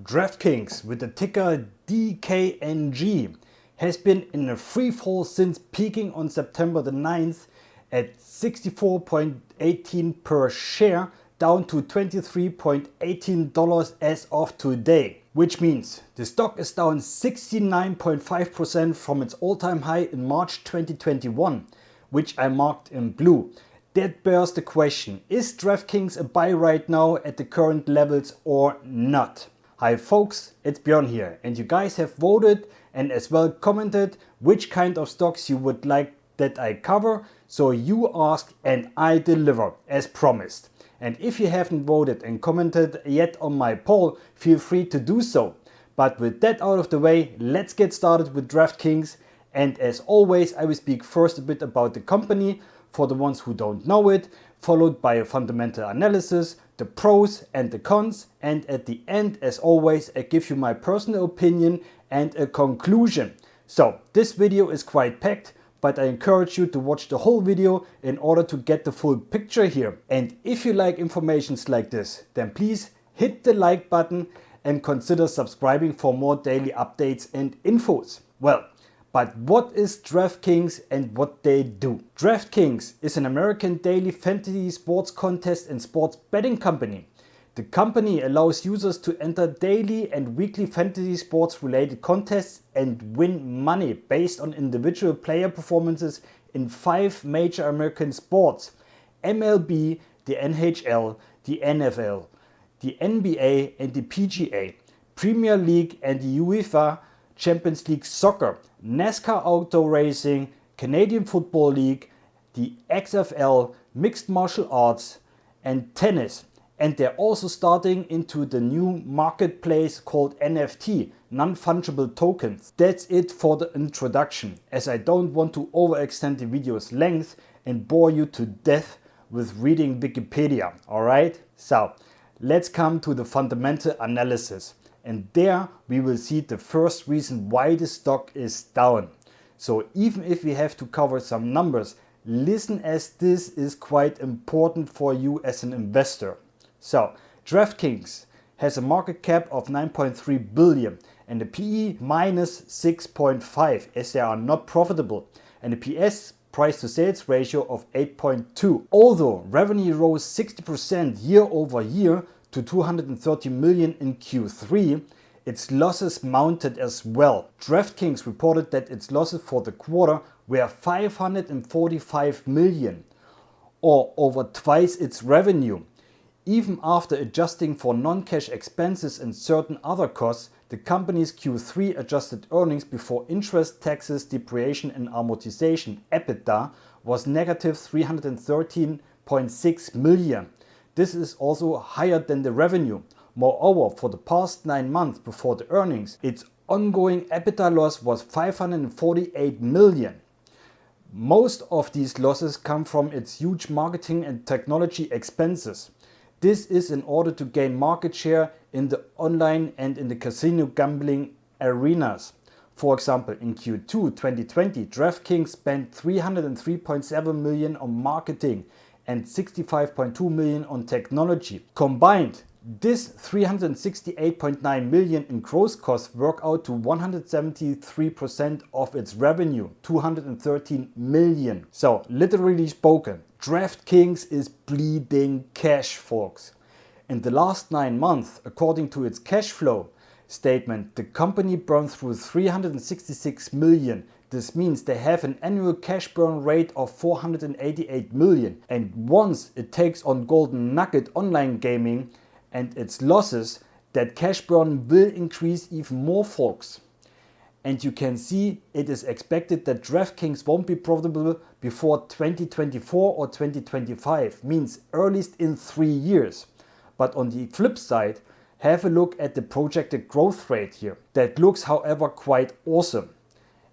DraftKings, with the ticker DKNG, has been in a free fall since peaking on September the 9th at 64.18 per share, down to $23.18 as of today. Which means the stock is down 69.5% from its all-time high in March 2021, which I marked in blue. That bears the question, is DraftKings a buy right now at the current levels or not? Hi folks, it's Björn here, and you guys have voted and as well commented which kind of stocks you would like that I cover. So you ask and I deliver as promised. And if you haven't voted and commented yet on my poll, feel free to do so. But with that out of the way, let's get started with DraftKings. And as always, I will speak first a bit about the company for the ones who don't know it, followed by a fundamental analysis, the pros and the cons, and at the end, as always, I give you my personal opinion and a conclusion. So this video is quite packed, but I encourage you to watch the whole video in order to get the full picture here. And if you like informations like this, then please hit the like button and consider subscribing for more daily updates and infos. Well, but what is DraftKings and what they do? DraftKings is an American daily fantasy sports contest and sports betting company. The company allows users to enter daily and weekly fantasy sports related contests and win money based on individual player performances in 5 major American sports: MLB, the NHL, the NFL, the NBA and the PGA, Premier League and the UEFA Champions League Soccer, NASCAR Outdoor Racing, Canadian Football League, the XFL, Mixed Martial Arts and Tennis. And they're also starting into the new marketplace called NFT, non-fungible tokens. That's it for the introduction, as I don't want to overextend the video's length and bore you to death with reading Wikipedia, alright? So let's come to the fundamental analysis. And there we will see the first reason why the stock is down. So even if we have to cover some numbers, listen, as this is quite important for you as an investor. So DraftKings has a market cap of 9.3 billion and a PE minus 6.5 as they are not profitable, and a PS price to sales ratio of 8.2. Although revenue rose 60% year over year to 230 million in Q3, its losses mounted as well. DraftKings reported that its losses for the quarter were 545 million, or over twice its revenue. Even after adjusting for non-cash expenses and certain other costs, the company's Q3 adjusted earnings before interest, taxes, depreciation and amortization (EBITDA) was negative 313.6 million. This is also higher than the revenue. Moreover, for the past 9 months before the earnings, its ongoing EBITDA loss was 548 million. Most of these losses come from its huge marketing and technology expenses. This is in order to gain market share in the online and in the casino gambling arenas. For example, in Q2 2020, DraftKings spent 303.7 million on marketing and 65.2 million on technology. Combined, this 368.9 million in gross costs work out to 173% of its revenue, 213 million. So literally spoken, DraftKings is bleeding cash, folks. In the last 9 months, according to its cash flow statement, the company burned through 366 million. This means they have an annual cash burn rate of 488 million. And once it takes on Golden Nugget online gaming and its losses, that cash burn will increase even more, folks. And you can see it is expected that DraftKings won't be profitable before 2024 or 2025, means earliest in 3 years. But on the flip side, have a look at the projected growth rate here. That looks, however, quite awesome.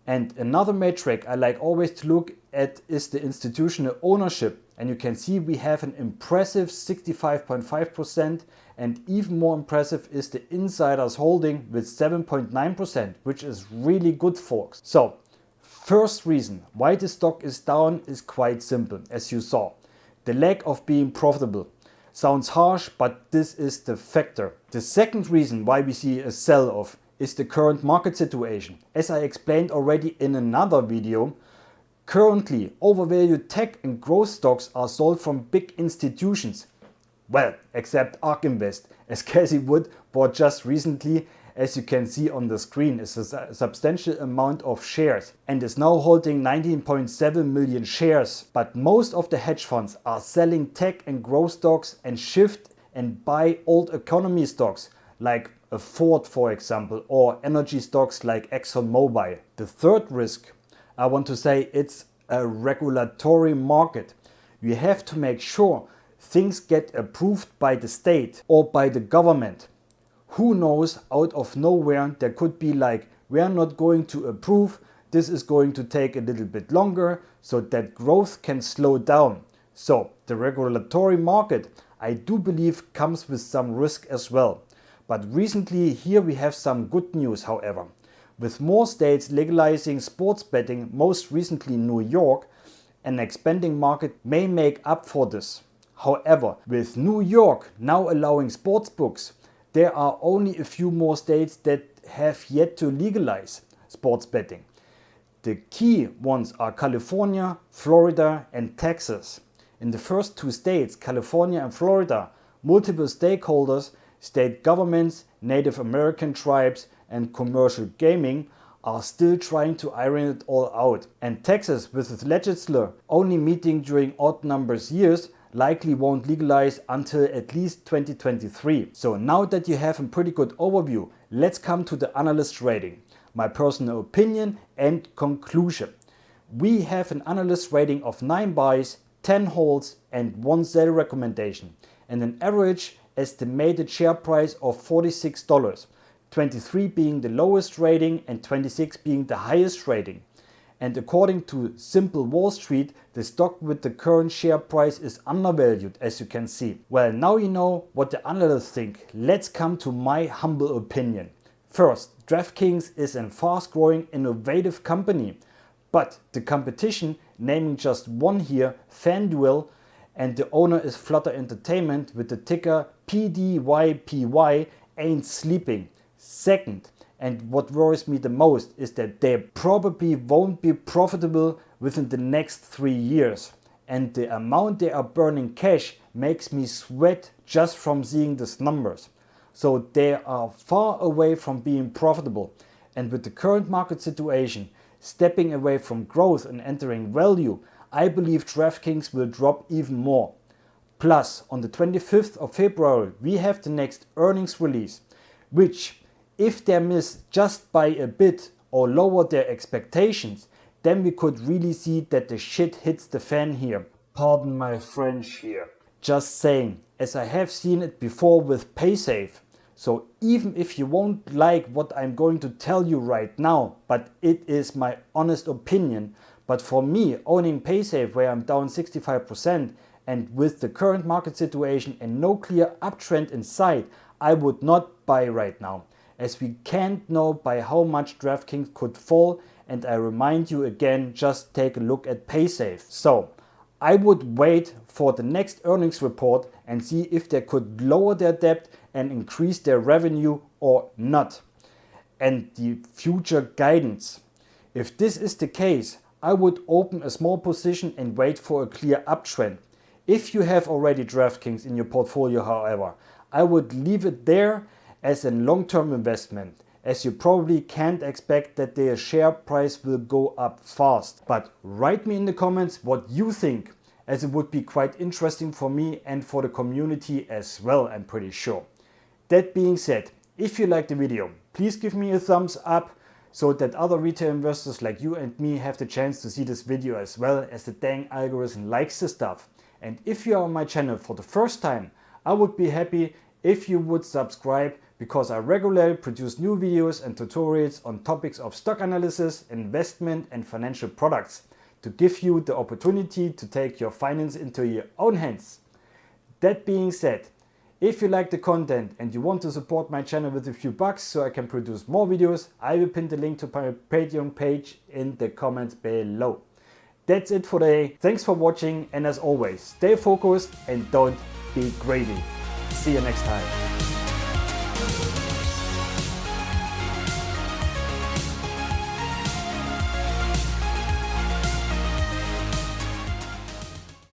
And another metric I like always to look at is the institutional ownership. And you can see we have an impressive 65.5%, and even more impressive is the insiders holding with 7.9%, which is really good, folks. So first reason why the stock is down is quite simple, as you saw. The lack of being profitable. Sounds harsh, but this is the factor. The second reason why we see a sell-off is the current market situation. As I explained already in another video, currently overvalued tech and growth stocks are sold from big institutions. Well, except ArkInvest, as Cathie Wood bought just recently, as you can see on the screen, is a substantial amount of shares and is now holding 19.7 million shares. But most of the hedge funds are selling tech and growth stocks and shift and buy old economy stocks like a Ford, for example, or energy stocks like ExxonMobil. The third risk, I want to say, it's a regulatory market. You have to make sure things get approved by the state or by the government. Who knows, out of nowhere there could be like, we are not going to approve, this is going to take a little bit longer, so that growth can slow down. So the regulatory market, I do believe, comes with some risk as well. But recently here we have some good news, however. With more states legalizing sports betting, most recently New York, an expanding market may make up for this. However, with New York now allowing sports books, there are only a few more states that have yet to legalize sports betting. The key ones are California, Florida and Texas. In the first two states, California and Florida, multiple stakeholders, state governments, Native American tribes and commercial gaming are still trying to iron it all out. And Texas, with its legislature only meeting during odd numbers years, likely won't legalize until at least 2023. So now that you have a pretty good overview, let's come to the analyst rating, my personal opinion and conclusion. We have an analyst rating of 9 buys, 10 holds and 1 sell recommendation, and an average estimated share price of $46, 23 being the lowest rating and 26 being the highest rating. And according to Simple Wall Street, the stock with the current share price is undervalued, as you can see. Well, now you know what the analysts think. Let's come to my humble opinion. First, DraftKings is a fast-growing, innovative company. But the competition, naming just one here, FanDuel, and the owner is Flutter Entertainment with the ticker PDYPY, ain't sleeping. Second, and what worries me the most is that they probably won't be profitable within the next 3 years. And the amount they are burning cash makes me sweat just from seeing these numbers. So they are far away from being profitable. And with the current market situation, stepping away from growth and entering value, I believe DraftKings will drop even more. Plus, on the 25th of February, we have the next earnings release, which, if they miss just by a bit or lower their expectations, then we could really see that the shit hits the fan here. Pardon my French here. Just saying, as I have seen it before with PaySafe. So even if you won't like what I'm going to tell you right now, but it is my honest opinion, but for me, owning PaySafe where I'm down 65% and with the current market situation and no clear uptrend in sight, I would not buy right now, as we can't know by how much DraftKings could fall. And I remind you again, just take a look at PaySafe. So I would wait for the next earnings report and see if they could lower their debt and increase their revenue or not. And the future guidance. If this is the case, I would open a small position and wait for a clear uptrend. If you have already DraftKings in your portfolio, however, I would leave it there as a long-term investment, as you probably can't expect that their share price will go up fast. But write me in the comments what you think, as it would be quite interesting for me and for the community as well, I'm pretty sure. That being said, if you liked the video, please give me a thumbs up so that other retail investors like you and me have the chance to see this video as well, as the dang algorithm likes the stuff. And if you are on my channel for the first time, I would be happy if you would subscribe, because I regularly produce new videos and tutorials on topics of stock analysis, investment and financial products to give you the opportunity to take your finance into your own hands. That being said, if you like the content and you want to support my channel with a few bucks so I can produce more videos, I will pin the link to my Patreon page in the comments below. That's it for today. Thanks for watching, and as always, stay focused and don't be greedy. See you next time.